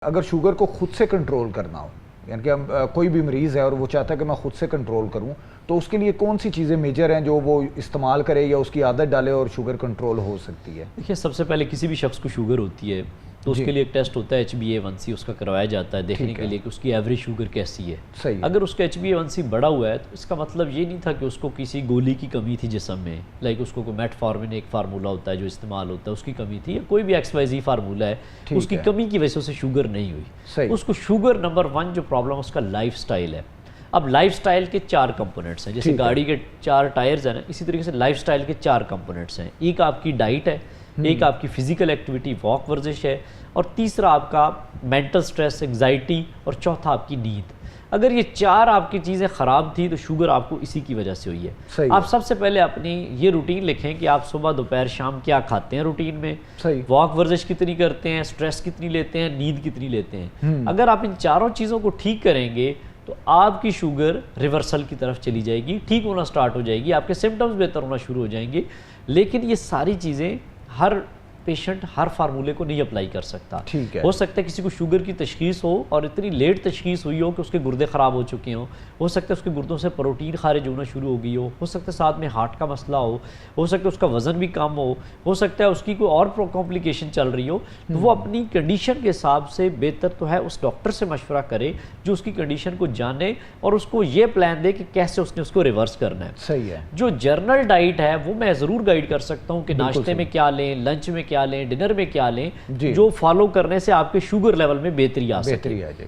अगर शुगर को खुद से कंट्रोल करना हो, यानी कि हम कोई भी मरीज़ है और वो चाहता है कि मैं खुद से कंट्रोल करूं, तो उसके लिए कौन सी चीज़ें मेजर हैं जो वो इस्तेमाल करे या उसकी आदत डाले और शुगर कंट्रोल हो सकती है? देखिए, सबसे पहले किसी भी शख्स को शुगर होती है तो उसके लिए एक टेस्ट होता है HbA1c, उसका करवाया जाता है देखने के लिए कि उसकी एवरेज शुगर कैसी है। सही है। अगर उसका HbA1c बढ़ा हुआ है तो इसका मतलब ये नहीं था कि उसको किसी गोली की कमी थी जिस्म में, लाइक उसको कोई मेटफॉर्मिन एक फार्मूला होता है जो इस्तेमाल होता है उसकी कमी थी, या कोई भी XYZ फार्मूला है उसकी कमी की वजह से उसे शुगर नहीं हुई। उसको शुगर नंबर 1 जो प्रॉब्लम उसका लाइफ स्टाइल है। अब लाइफ स्टाइल के 4 कंपोनेंट्स हैं, जैसे गाड़ी के 4 टायर्स हैं ना, इसी तरीके से लाइफ स्टाइल के 4 कंपोनेंट्स हैं। एक आपकी डाइट है, एक आपकी फिजिकल एक्टिविटी वॉक वर्जिश है, और तीसरा आपका मेंटल स्ट्रेस एंग्जाइटी, और चौथा आपकी नींद। अगर ये 4 आपकी चीज़ें ख़राब थी तो शुगर आपको इसी की वजह से हुई है। आप सबसे पहले अपनी ये रूटीन लिखें कि आप सुबह दोपहर शाम क्या खाते हैं रूटीन में, वॉक वर्जिश कितनी करते हैं, स्ट्रेस कितनी लेते हैं, नींद कितनी लेते हैं। अगर आप इन चारों चीज़ों को ठीक करेंगे तो आपकी शुगर रिवर्सल की तरफ चली जाएगी, ठीक होना स्टार्ट हो जाएगी, आपके सिम्टम्स बेहतर होना शुरू हो जाएंगे। लेकिन ये सारी चीज़ें हर पेशेंट हर फार्मूले को नहीं अप्लाई कर सकता। ठीक है। हो सकता है किसी को शुगर की तशखीस हो और इतनी लेट तशखीस हुई हो कि उसके गुर्दे ख़राब हो चुके हों, हो सकता है उसके गुर्दों से प्रोटीन खारिज होना शुरू हो गई हो सकता है साथ में हार्ट का मसला हो सकता है उसका वज़न भी कम हो सकता है उसकी कोई और कॉम्प्लिकेशन चल रही हो। तो वो अपनी कंडीशन के हिसाब से बेहतर तो है उस डॉक्टर से मशवरा करे जो उसकी कंडीशन को जाने और उसको ये प्लान दे कि कैसे उसने उसको रिवर्स करना है। सही है। जो जर्नल डाइट है वो मैं ज़रूर गाइड कर सकता हूँ कि नाश्ते में क्या लें, लंच में क्या लें, डिनर में क्या लें, जो फॉलो करने से आपके शुगर लेवल में बेहतरी आ जाएगी।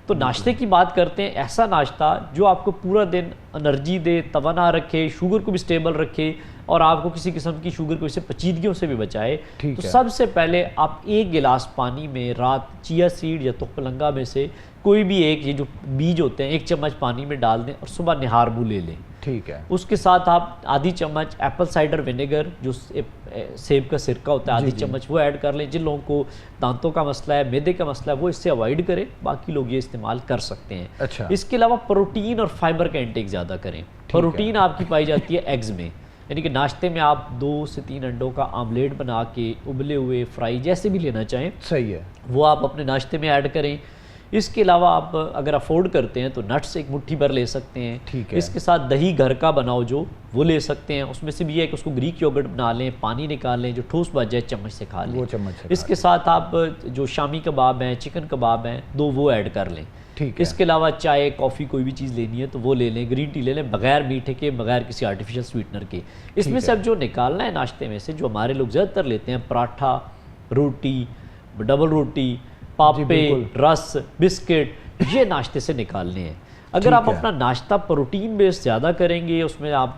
तो नाश्ते की बात करते हैं, ऐसा नाश्ता जो आपको पूरा दिन एनर्जी दे, तवाना रखे, शुगर को भी स्टेबल रखे और आपको किसी किस्म की शुगर को इससे पेचीदगियों से भी बचाए। तो सबसे पहले आप 1 गिलास पानी में रात चिया सीड या तुखमलंगा में से कोई भी एक, ये जो बीज होते हैं, 1 चम्मच पानी में डाल दें और सुबह निहारबू ले लें। ठीक है। उसके साथ आप आधी चम्मच एप्पल साइडर विनेगर, जो सेब का सिरका होता है, आधी चम्मच वो ऐड कर लें। जिन लोगों को दांतों का मसला है, मैदे का मसला है, वो इससे अवॉइड करें, बाकी लोग ये इस्तेमाल कर सकते हैं। अच्छा। इसके अलावा प्रोटीन और फाइबर का इंटेक ज़्यादा करें। प्रोटीन आपकी पाई जाती है एग्स में, यानी कि नाश्ते में आप 2 से 3 अंडों का आमलेट बना के उबले हुए, फ्राई, जैसे भी लेना चाहें, सही है, वो आप अपने नाश्ते में ऐड करें। इसके अलावा आप अगर अफोर्ड करते हैं तो नट्स एक मुट्ठी भर ले सकते हैं। ठीक है। इसके साथ दही घर का बनाओ जो वो ले सकते हैं, उसमें से भी है कि उसको ग्रीक योगर्ट बना लें, पानी निकाल लें, जो ठोस बच जाए चम्मच से खा लें। वो चम्मच से इसके साथ आप जो शामी कबाब हैं, चिकन कबाब हैं, 2 वो ऐड कर लें। ठीक है। इसके अलावा चाय, कॉफ़ी, कोई भी चीज़ लेनी है तो वो ले लें, ग्रीन टी ले लें, बगैर मीठे के, बगैर किसी आर्टिफिशियल स्वीटनर के। इसमें से अब जो निकालना है नाश्ते में से, जो हमारे लोग ज़्यादातर लेते हैं, पराठा, रोटी, डबल रोटी, पापे, रस, बिस्किट, ये नाश्ते से निकालने हैं। अगर आप अपना नाश्ता प्रोटीन बेस्ड ज़्यादा करेंगे, उसमें आप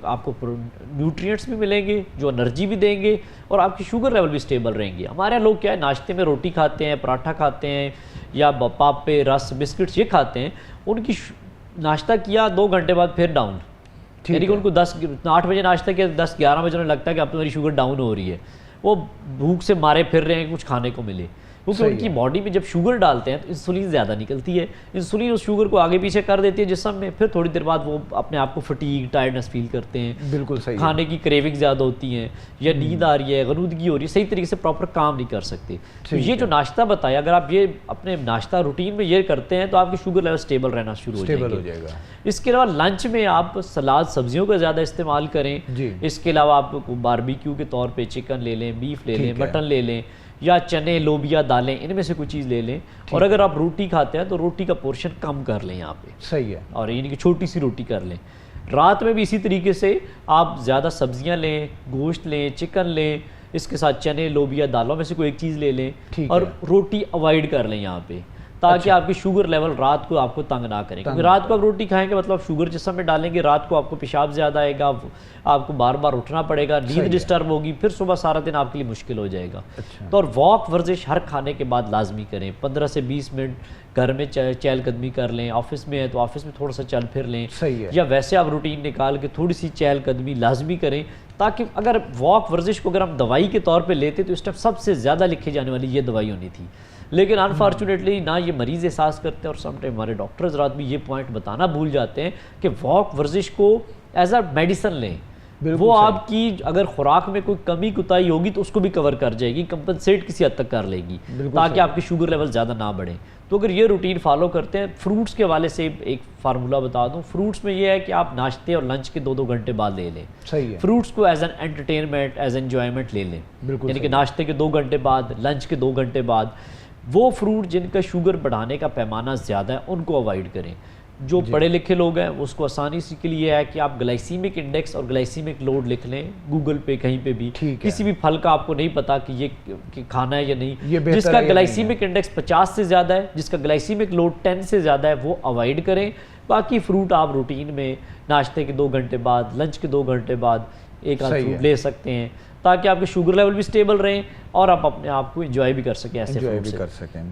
आपको न्यूट्रिएंट्स भी मिलेंगे जो एनर्जी भी देंगे और आपकी शुगर लेवल भी स्टेबल रहेंगे। हमारे यहाँ लोग क्या है, नाश्ते में रोटी खाते हैं, पराठा खाते हैं, या पापे, रस, बिस्किट्स ये खाते हैं, उनकी नाश्ता किया 2 घंटे बाद फिर डाउन, यानी कि उनको 8 बजे नाश्ता किया, 10-11 बजे उन्हें लगता है कि अब तुम्हारी शुगर डाउन हो रही है। वो भूख से मारे फिर रहे हैं कुछ खाने को मिले, क्योंकि उनकी बॉडी में जब शुगर डालते हैं तो इंसुलिन ज़्यादा निकलती है। इंसुलिन उस शुगर को आगे पीछे कर देती है जिस्म में, फिर थोड़ी देर बाद वो अपने आप को फटीग, टायर्डनेस फील करते हैं। बिल्कुल सही। खाने की क्रेविंग ज़्यादा होती हैं, या नींद आ रही है, गनूदगी हो रही है, सही तरीके से प्रॉपर काम नहीं कर सकते। तो ये जो नाश्ता बताया, अगर आप ये अपने नाश्ता रूटीन में ये करते हैं तो आपकी शुगर लेवल स्टेबल रहना शुरू हो जाएगा। इसके अलावा लंच में आप सलाद, सब्जियों का ज़्यादा इस्तेमाल करें। इसके अलावा आप बारबेक्यू के तौर पर चिकन ले लें, बीफ ले लें, मटन ले लें, या चने, लोबिया, दालें, इनमें से कोई चीज़ ले लें। और अगर आप रोटी खाते हैं तो रोटी का पोर्शन कम कर लें यहाँ पे। सही है। और यानी कि छोटी सी रोटी कर लें। रात में भी इसी तरीके से आप ज़्यादा सब्जियां लें, गोश्त लें, चिकन लें, इसके साथ चने, लोबिया, दालों में से कोई एक चीज़ ले लें और रोटी अवॉइड कर लें यहाँ पे, ताकि आपकी शुगर लेवल रात को आपको तंग ना करें। क्योंकि रात को आप रोटी खाएंगे मतलब शुगर जिस्म में डालेंगे, रात को आपको पेशाब ज़्यादा आएगा, आपको बार बार उठना पड़ेगा, नींद डिस्टर्ब होगी, फिर सुबह सारा दिन आपके लिए मुश्किल हो जाएगा। तो और वॉक वर्जिश हर खाने के बाद लाजमी करें। 15 से 20 मिनट घर में चहलकदमी कर लें, ऑफिस में है तो ऑफिस में थोड़ा सा चल फिर लें, या वैसे आप रूटीन निकाल के थोड़ी सी चहलकदमी लाजमी करें, ताकि अगर वॉक वर्जिश को अगर हम दवाई के तौर पे लेते तो इस टाइम सबसे ज़्यादा लिखी जाने वाली ये दवाई होनी थी। लेकिन अनफॉर्चुनेटली ना ये मरीज़ एहसास करते हैं और समटाइम हमारे डॉक्टर्स रात भी ये पॉइंट बताना भूल जाते हैं कि वॉक वर्जिश को एज अ मेडिसन लें, बिल्कुल वो सही। आपकी अगर खुराक में कोई कमी कुताही होगी तो उसको भी कवर कर जाएगी, कंपनसेट किसी हद तक कर लेगी, बिल्कुल ताकि सही। आपके शुगर लेवल ज़्यादा ना बढ़े। तो अगर ये रूटीन फॉलो करते हैं, फ्रूट्स के हवाले से एक फार्मूला बता दूं, फ्रूट्स में ये है कि आप नाश्ते और लंच के 2-2 घंटे बाद ले लें। सही है। फ्रूट्स को as an entertainment, as enjoyment ले लें, बिल्कुल यानी कि सही। नाश्ते के 2 घंटे बाद, लंच के 2 घंटे बाद। वो फ्रूट जिनका शुगर बढ़ाने का पैमाना ज़्यादा है उनको अवॉइड करें। जो पढ़े लिखे लोग हैं उसको आसानी से के लिए है कि आप ग्लाइसीमिक इंडेक्स और ग्लाइसीमिक लोड लिख लें गूगल पे, कहीं पे भी। ठीक है। किसी भी फल का आपको नहीं पता कि ये कि खाना है या ये नहीं, बेहतर जिसका है या नहीं ग्लाइसीमिक इंडेक्स 50 से ज़्यादा है, जिसका ग्लाइसीमिक लोड 10 से ज़्यादा है, वो अवॉइड करें। बाकी फ्रूट आप रूटीन में नाश्ते के 2 घंटे बाद, लंच के 2 घंटे बाद एक आध सही फ्रूट है। ले सकते हैं, ताकि आपके शुगर लेवल भी स्टेबल रहें और आप अपने आप को एंजॉय भी कर सकें ऐसे एंजॉय फ्रूट भी से। कर सकें।